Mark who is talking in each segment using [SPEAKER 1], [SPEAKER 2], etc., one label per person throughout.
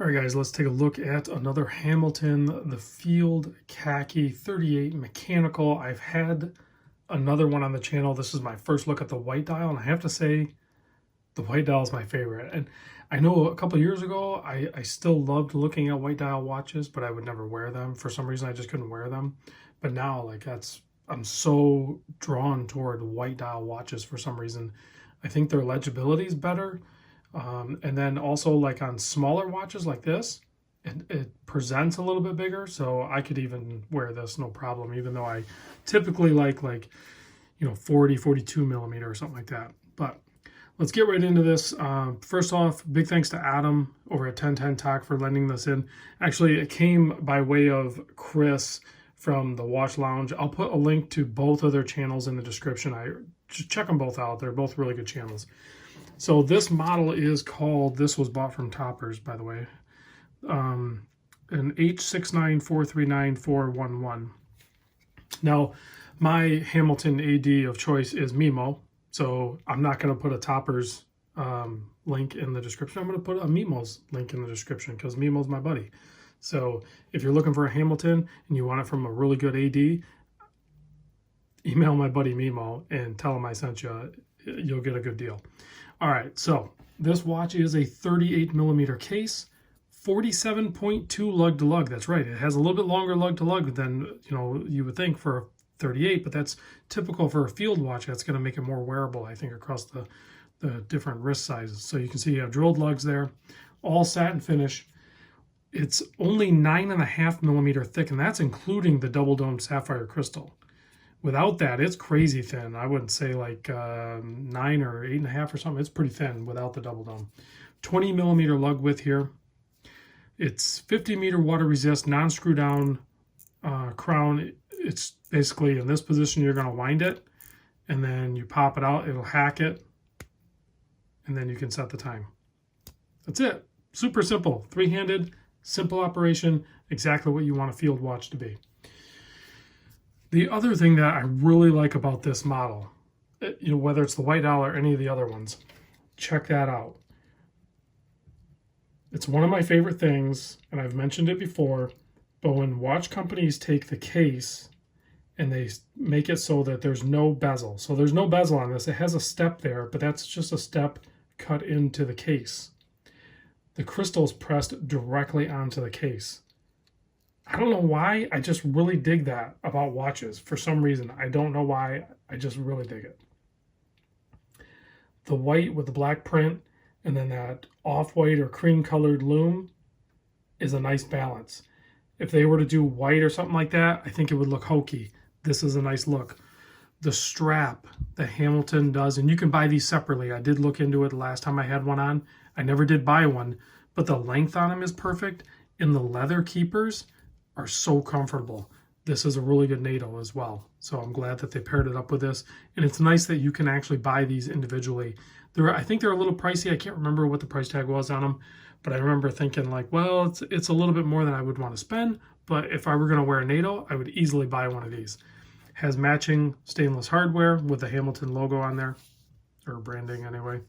[SPEAKER 1] All right, guys, let's take a look at another Hamilton, the Field Khaki 38 mechanical. I've had another one on the channel. This is my first look at the white dial, and I have to say the white dial is my favorite. And I know a couple years ago, I still loved looking at white dial watches, but I would never wear them. For some reason, I just couldn't wear them. But now, like, I'm so drawn toward white dial watches for some reason. I think their legibility is better. And then also, like on smaller watches like this, it presents a little bit bigger, so I could even wear this no problem, even though I typically like 40, 42 millimeter or something like that. But let's get right into this. First off, big thanks to Adam over at 1010 Tock for lending this in. Actually, it came by way of Chris from the Watch Lounge. I'll put a link to both of their channels in the description. I just check them both out. They're both really good channels. So this model is called, this was bought from Toppers, by the way, an H6943941. Now, my Hamilton AD of choice is Mimo, so I'm not going to put a Toppers link in the description. I'm going to put a Mimo's link in the description because Mimo's my buddy. So if you're looking for a Hamilton and you want it from a really good AD, email my buddy Mimo and tell him I sent you. You'll get a good deal. All right, so this watch is a 38 millimeter case, 47.2 lug to lug. That's right. It has a little bit longer lug to lug than you would think for a 38, but that's typical for a field watch. That's going to make it more wearable, I think, across the different wrist sizes. So you can see you have drilled lugs there, all satin finish. It's only 9.5 millimeter thick, and that's including the double dome sapphire crystal. Without that, it's crazy thin. I wouldn't say like 9 or 8.5 or something. It's pretty thin without the double dome. 20 millimeter lug width here. It's 50 meter water resist, non-screw down crown. It's basically in this position, you're going to wind it, and then you pop it out. It'll hack it, and then you can set the time. That's it. Super simple. Three-handed, simple operation, exactly what you want a field watch to be. The other thing that I really like about this model, whether it's the white dial or any of the other ones, check that out. It's one of my favorite things, and I've mentioned it before, but when watch companies take the case and they make it so that there's no bezel. So there's no bezel on this. It has a step there, but that's just a step cut into the case. The crystal's pressed directly onto the case. I don't know why, I just really dig that about watches. For some reason, I don't know why, I just really dig it. The white with the black print and then that off-white or cream-colored lume is a nice balance. If they were to do white or something like that, I think it would look hokey. This is a nice look. The strap that Hamilton does, and you can buy these separately. I did look into it the last time I had one on. I never did buy one, but the length on them is perfect, and the leather keepers are so comfortable. This is a really good NATO as well. So I'm glad that they paired it up with this. And it's nice that you can actually buy these individually. I think they're a little pricey. I can't remember what the price tag was on them, but I remember thinking like, well, it's a little bit more than I would want to spend, but if I were going to wear a NATO, I would easily buy one of these. Has matching stainless hardware with the Hamilton logo on there, or branding anyway.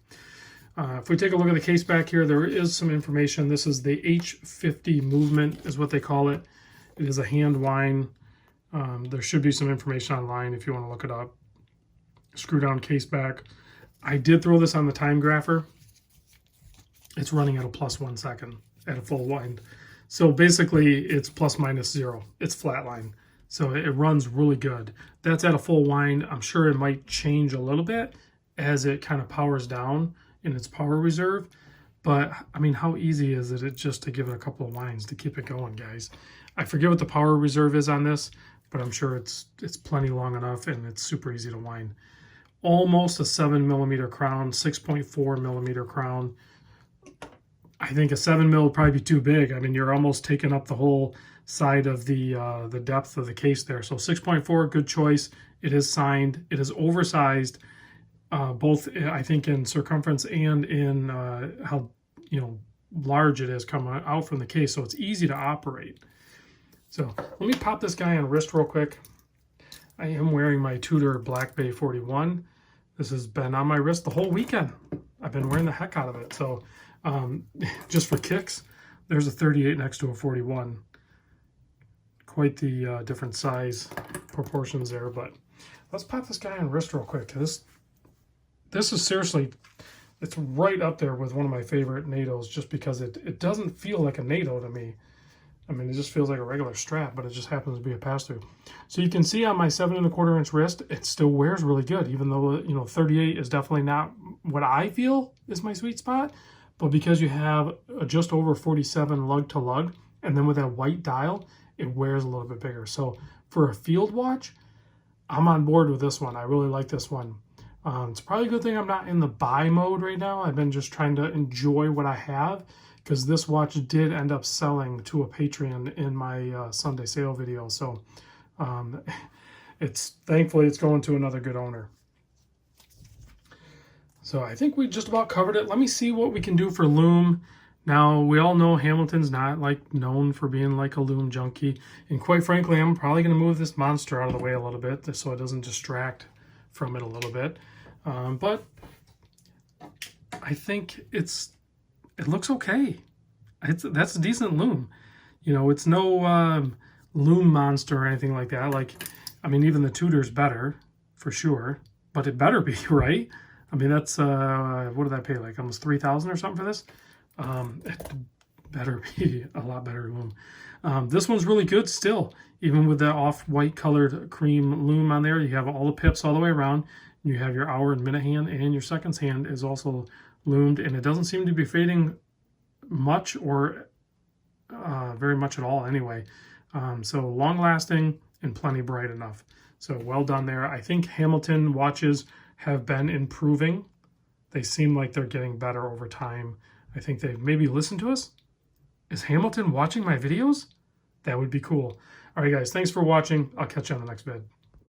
[SPEAKER 1] If we take a look at the case back here, there is some information. This is the H50 movement is what they call it. It is a hand wind. There should be some information online if you want to look it up. Screw down case back. I did throw this on the Timegrapher. It's running at a +1 second at a full wind. So basically it's ±0. It's flatline. So it runs really good. That's at a full wind. I'm sure it might change a little bit as it kind of powers down in its power reserve. But I mean, how easy is it just to give it a couple of winds to keep it going, guys? I forget what the power reserve is on this, but I'm sure it's plenty long enough and it's super easy to wind. Almost a 7 millimeter crown, 6.4 millimeter crown. I think a 7 mil would probably be too big. I mean, you're almost taking up the whole side of the depth of the case there. So 6.4, good choice. It is signed. It is oversized, both I think in circumference and in how large it is coming out from the case. So it's easy to operate. So let me pop this guy on wrist real quick. I am wearing my Tudor Black Bay 41. This has been on my wrist the whole weekend. I've been wearing the heck out of it. So just for kicks, there's a 38 next to a 41. Quite the different size proportions there, but let's pop this guy on wrist real quick. This is seriously, it's right up there with one of my favorite NATOs, just because it doesn't feel like a NATO to me. I mean, it just feels like a regular strap, but it just happens to be a pass-through. So you can see on my 7 1/4 inch wrist, it still wears really good, even though, you know, 38 is definitely not what I feel is my sweet spot. But because you have just over 47 lug to lug, and then with that white dial, it wears a little bit bigger. So for a field watch, I'm on board with this one. I really like this one. It's probably a good thing I'm not in the buy mode right now. I've been just trying to enjoy what I have, because this watch did end up selling to a Patreon in my Sunday sale video. So thankfully it's going to another good owner. So I think we just about covered it. Let me see what we can do for Lume. Now, we all know Hamilton's not like known for being like a Lume junkie. And quite frankly, I'm probably going to move this monster out of the way a little bit so it doesn't distract from it a little bit. But I think it looks okay. That's a decent Lume. You know, it's no Lume monster or anything like that. Like, I mean, even the Tudor's better for sure, but it better be, right? I mean, that's what did I pay? Like almost $3,000 or something for this. It better be a lot better Lume. This one's really good still, even with the off-white colored cream Lume on there. You have all the pips all the way around. You have your hour and minute hand, and your seconds hand is also lumed, and it doesn't seem to be fading much or very much at all anyway. So long-lasting and plenty bright enough. So well done there. I think Hamilton watches have been improving. They seem like they're getting better over time. I think they've maybe listened to us. Is Hamilton watching my videos? That would be cool. All right, guys, thanks for watching. I'll catch you on the next vid.